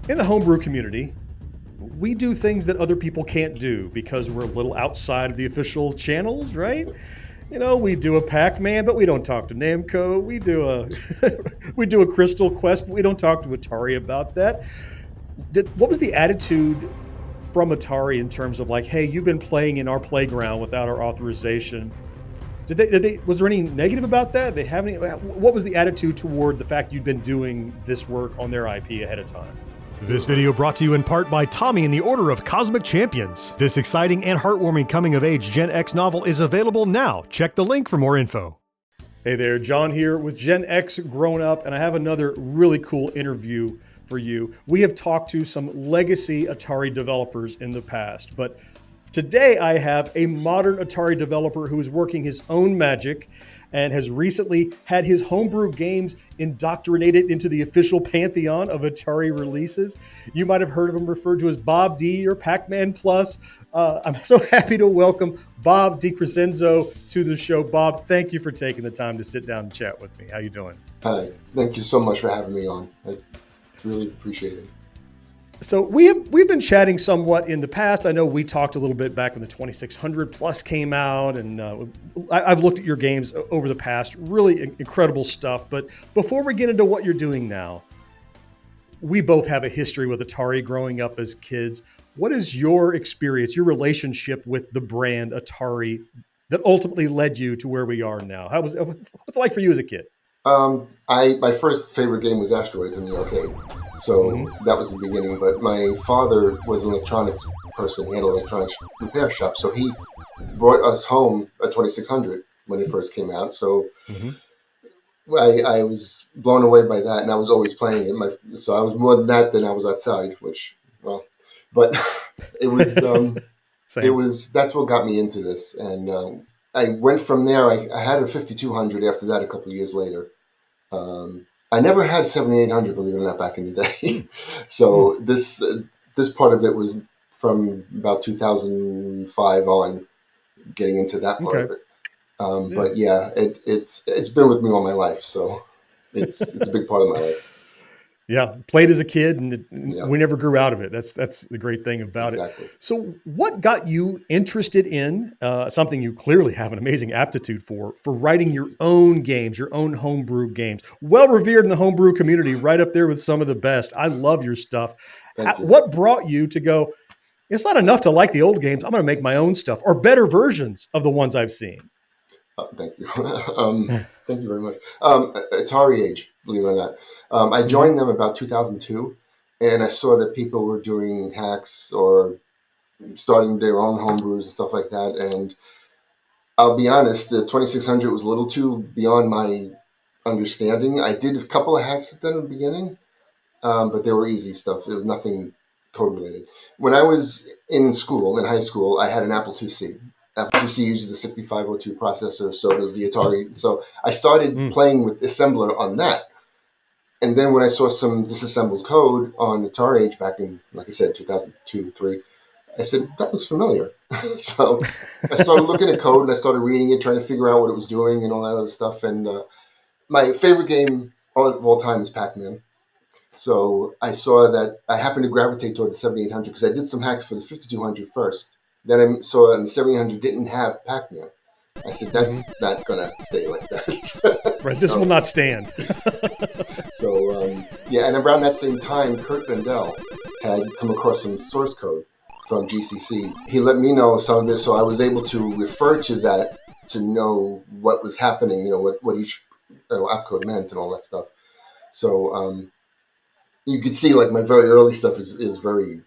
In the homebrew community, we do things that other people can't do because we're a little outside of the official channels, right? You know, we do a Pac-Man, but we don't talk to Namco. We do a we do a Crystal Quest, but we don't talk to Atari about that. What was the attitude from Atari in terms of like, hey, you've been playing in our playground without our authorization? Was there any negative about that? They have any? What was the attitude toward the fact you'd been doing this work on their IP ahead of time? This video brought to you in part by Tommy and the Order of Cosmic Champions. This exciting and heartwarming coming-of-age Gen X novel is available now. Check the link for more info. Hey there, John here with GenXGrownUp, and I have another really cool interview for you. We have talked to some legacy Atari developers in the past, but today I have a modern Atari developer who is working his own magic and has recently had his homebrew games indoctrinated into the official pantheon of Atari releases. You might have heard of him referred to as Bob D or Pac-Man Plus. I'm so happy to welcome Bob DeCrescenzo to the show. Bob, thank you for taking the time to sit down and chat with me. How you doing? Hi, thank you so much for having me on. I really appreciate it. So we've been chatting somewhat in the past. I know we talked a little bit back when the 2600 Plus came out, and I've looked at your games over the past. Really incredible stuff. But before we get into what you're doing now, we both have a history with Atari growing up as kids. What is your experience, your relationship with the brand Atari that ultimately led you to where we are now? What's it like for you as a kid? My first favorite game was Asteroids in the arcade. So that was the beginning. But my father was an electronics person. He had an electronics repair shop. So he brought us home a 2600 when it first came out. So I was blown away by that, and I was always playing it. So I was more than that than I was outside, which, well, but it was that's what got me into this. And I went from there. I had a 5200 after that a couple of years later. I never had 7800, believe it or not, back in the day. So this part of it was from about 2005 on, getting into that part of it. But yeah, it's been with me all my life, so it's a big part of my life. Yeah, played as a kid, and we never grew out of it. That's the great thing about it. So what got you interested in something you clearly have an amazing aptitude for writing your own games, your own homebrew games? Well revered in the homebrew community, right up there with some of the best. I love your stuff. What brought you to go, it's not enough to like the old games, I'm going to make my own stuff, or better versions of the ones I've seen? Thank you. Thank you very much. Atari age, believe it or not. I joined them about 2002, and I saw that people were doing hacks or starting their own homebrews and stuff like that. And I'll be honest, the 2600 was a little too beyond my understanding. I did a couple of hacks at the beginning, but they were easy stuff. It was nothing code related. When I was in high school, I had an Apple IIc. Apple IIc uses the 6502 processor, so does the Atari. So I started playing with assembler on that. And then when I saw some disassembled code on Atari Age back in, like I said, 2002, 3, I said, that looks familiar. So I started looking at code, and I started reading it, trying to figure out what it was doing and all that other stuff. And my favorite game of all time is Pac-Man. So I saw that I happened to gravitate toward the 7800 because I did some hacks for the 5200 first. Then I saw that the 7800 didn't have Pac-Man. I said, that's not going to stay like that. Right, this will not stand. So, and around that same time, Kurt Vendel had come across some source code from GCC. He let me know some of this, so I was able to refer to that to know what was happening, what each opcode meant and all that stuff. So you could see, like, my very early stuff is very...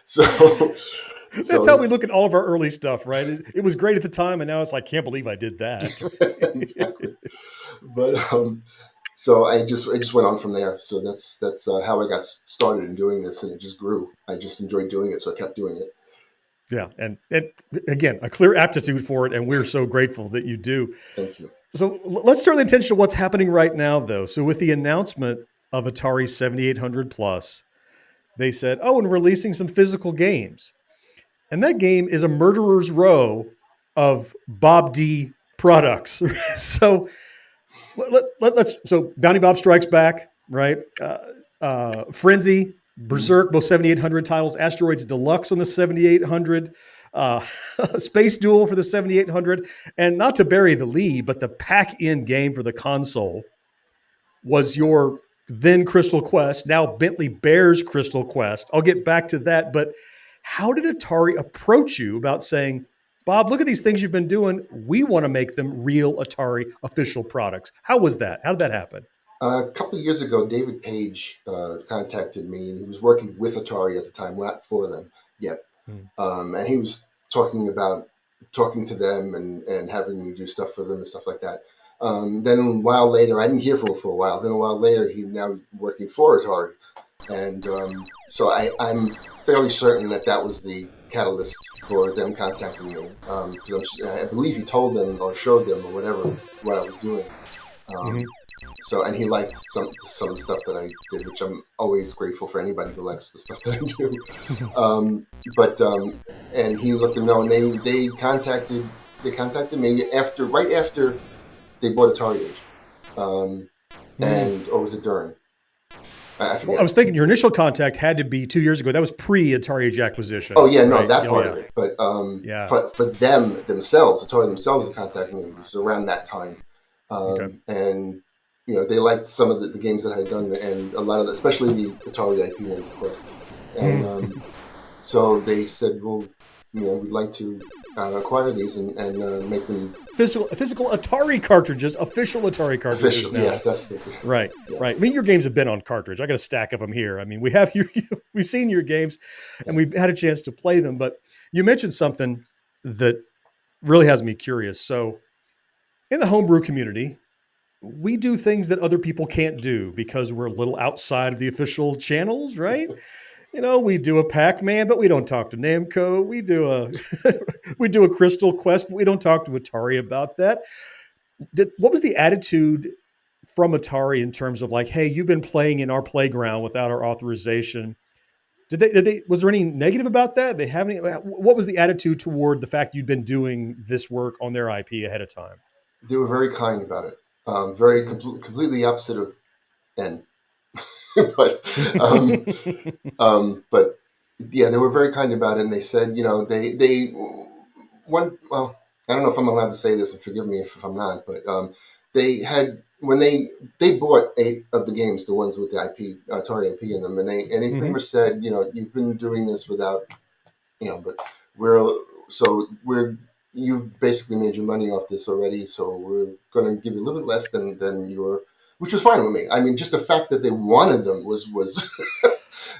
So... That's how we look at all of our early stuff, right? It was great at the time, and now it's like, can't believe I did that. Exactly. But so I just went on from there. So that's how I got started in doing this, and it just grew. I just enjoyed doing it, so I kept doing it. Yeah, and again, a clear aptitude for it, and we're so grateful that you do. Thank you. So let's turn the attention to what's happening right now, though. So with the announcement of Atari 7800 Plus, they said, and releasing some physical games. And that game is a murderer's row of Bob D products. So let's Bounty Bob Strikes Back, right? Frenzy, Mhm. Berserk, both 7800 titles, Asteroids Deluxe on the 7800, uh, Space Duel for the 7800, and not to bury the lead, but the pack-in game for the console was your then Crystal Quest, now Bentley Bears Crystal Quest. I'll get back to that, but how did Atari approach you about saying, Bob, look at these things you've been doing. We want to make them real Atari official products. How was that? How did that happen? A couple of years ago, David Page contacted me, and he was working with Atari at the time, not for them yet. Hmm. And he was talking about talking to them and having me do stuff for them and stuff like that. Then a while later, I didn't hear from him for a while. Then a while later, he now is working for Atari, and so I'm fairly certain that that was the catalyst for them contacting me. Because I believe he told them or showed them or whatever what I was doing. Mm-hmm. Um, so and he liked some of the stuff that I did, which I'm always grateful for anybody who likes the stuff that I do. But and he let them know, and they contacted me after right after they bought Atari Age, um, Mm. or was it during? I Well, I forget. was thinking your initial contact had to be 2 years ago. That was pre-Atari Age Oh acquisition, yeah, no, right? that Oh part of yeah, it. But yeah. for them themselves, Atari themselves contacting me, it was around that time, Okay. and they liked some of the games that I had done, and a lot of especially the Atari IP ones, of course. And Mm. so they said, well, we'd like to acquire these and make them Physical Atari cartridges, official Atari cartridges official. now. Yes, that's the Right, yeah, right. I mean, your games have been on cartridge. I got a stack of them here. I mean, we have your, we've seen your games, and we've yes. had a chance to play them. But you mentioned something that really has me curious. So, in the homebrew community, we do things that other people can't do because we're a little outside of the official channels, right? We do a Pac-Man, but we don't talk to Namco. We do a we do a Crystal Quest, but we don't talk to Atari about that. What was the attitude from Atari in terms of like, hey, you've been playing in our playground without our authorization? Did they was there any negative about that? They have any what was the attitude toward the fact you'd been doing this work on their IP ahead of time? They were very kind about it. Very Mhm. completely opposite of N. but um, but yeah, they were very kind about it, and they said, they one well, I don't know if I'm allowed to say this, and forgive me if I'm not, but they had when they bought 8 of the games, the ones with the IP Atari IP in them, and they pretty Mhm. much said, you've been doing this without, but we're we're you've basically made your money off this already, so we're going to give you a little bit less than your, which was fine with me. I mean, just the fact that they wanted them was you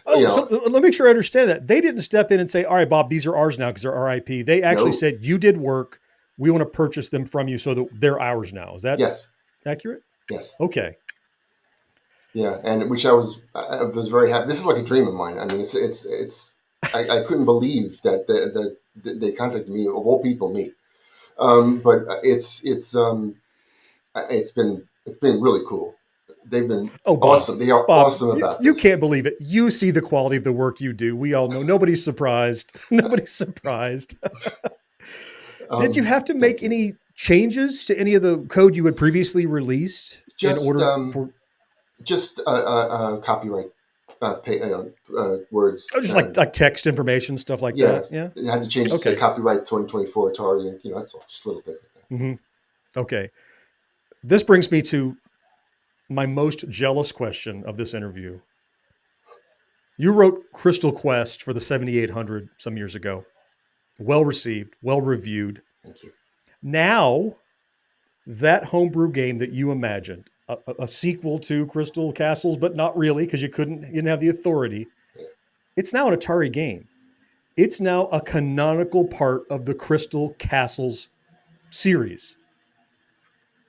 Oh, so know let me make sure I understand that. They didn't step in and say, "All right, Bob, these are ours now because they're RIP." They actually no. said, "You did work. We want to purchase them from you so that they're ours now." Is that Yes. accurate? Yes. Okay. Yeah, and which I was very happy. This is like a dream of mine. I mean, it's I couldn't believe that they contacted me, of all people, me. But it's been really cool. They've been Oh, Bob, awesome. They are Bob, awesome about you this. can't believe it. You see the quality of the work you do. We all know. Nobody's surprised. Nobody's surprised. Did you have to Thank make you. any changes to any of the code you had previously released in Just order for copyright words. oh, just like text information, stuff like Yeah, that? Yeah. it had to change to say Okay. copyright 2024 Atari, and that's all. Just little things like that. Hmm. Okay. This brings me to my most jealous question of this interview. You wrote Crystal Quest for the 7800 some years ago. Well received, well reviewed. Thank you. Now, that homebrew game that you imagined, a sequel to Crystal Castles, but not really because you didn't have the authority. Yeah. It's now an Atari game. It's now a canonical part of the Crystal Castles series.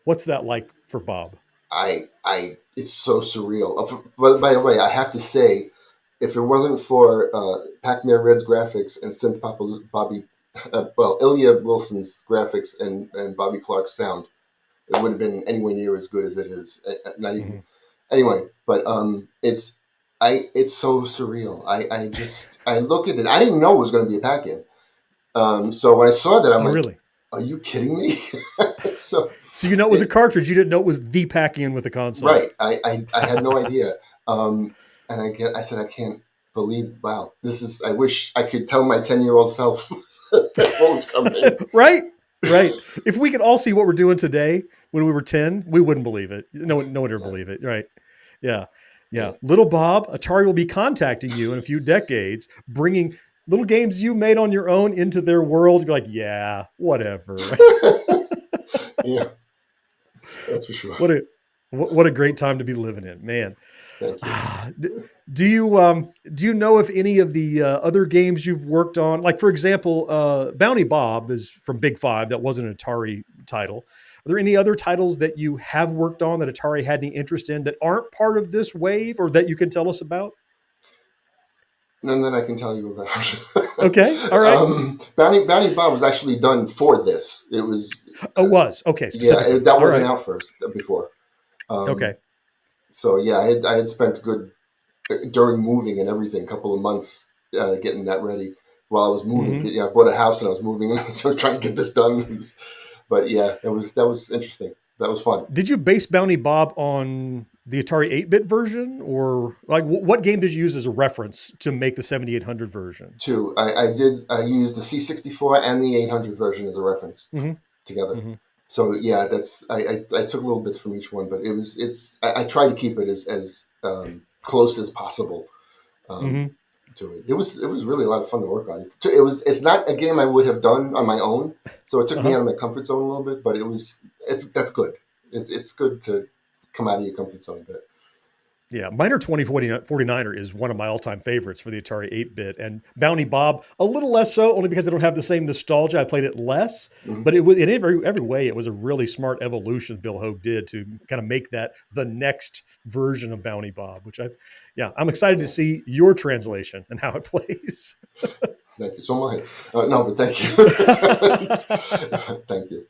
What's that like for Bob? It's so surreal. But by the way, I have to say, if it wasn't for Pac-Man Red's graphics and synth Papa Bobby, Ilya Wilson's graphics and Bobby Clark's sound, it would have been anywhere near as good as it is. Not even Mm-hmm. anyway. But it's so surreal. I look at it. I didn't know it was going to be a pack-in. So when I saw that, I'm Oh, like, really? "Are you kidding me?" so So you know it was a it, cartridge. You didn't know it was the pack in with the console. right. I had no idea. And I said, I can't. believe, wow, this is, I wish I could tell my 10-year-old self what was coming. Right? Right. If we could all see what we're doing today when we were 10, we wouldn't believe it. No one would Yeah, believe it. Right. Yeah. Yeah. yeah. Little Bob, Atari will be contacting you in a few decades, bringing little games you made on your own into their world. You're like, yeah, whatever. Yeah, that's for sure. What a what a great time to be living in, man. Thank you. Do you know if any of the other games you've worked on, like for example, Bounty Bob is from Big Five, that was an Atari title. Are there any other titles that you have worked on that Atari had any interest in that aren't part of this wave, or that you can tell us about? None that I can tell you about. Okay, all right. Bounty Bob was actually done for this. It was, Oh, was okay yeah, specifically. that All wasn't right. out first before. Um, Okay. so yeah, I had spent good during moving and everything, a couple of months getting that ready while I was moving. Hmm. Yeah, I bought a house and I was moving and I was trying to get this done. But yeah, that was interesting. That was fun Did you base Bounty Bob on the Atari 8-bit version, or like what game did you use as a reference to make the 7800 version? too. I used the C64 and the 800 version as a reference Hmm. together. Hmm. So yeah, I took little bits from each one, but I tried to keep it as close as possible um, Hmm. to it. It was really a lot of fun to work on. It's not a game I would have done on my own, so it took me Uh-huh. out of my comfort zone a little bit. But it's that's good. It's good to come out of your comfort zone a bit. Yeah, Miner 2049er is one of my all-time favorites for the Atari 8-bit, and Bounty Bob a little less so, only because I don't have the same nostalgia. I played it less, Hmm. but it was in every way it was a really smart evolution Bill Hogue did to kind of make that the next version of Bounty Bob. Which yeah, I'm excited to Yeah, see your translation and how it plays. thank you. So am I. No, but thank you. Thank you.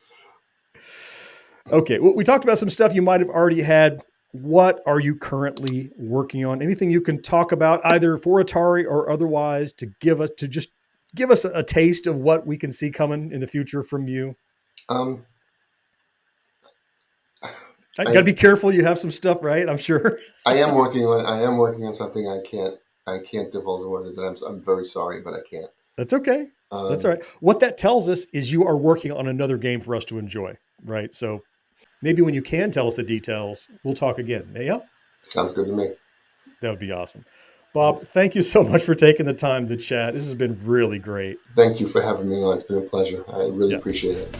Okay, well, we talked about some stuff you might have already had. What are you currently working on? Anything you can talk about, either for Atari or otherwise, to just give us a taste of what we can see coming in the future from you? Um, I got to I be careful. You have some stuff, right? I'm sure. I am working on something I can't divulge what it is, and I'm very sorry, but I can't. That's okay. That's all Um, right. What that tells us is you are working on another game for us to enjoy, right? So maybe when you can tell us the details, we'll talk again. Yeah, Sounds good to me. that would be awesome. Bob, Yes. thank you so much for taking the time to chat. This has been really great. Thank you for having me on. It's been a pleasure. I really Yeah. appreciate it.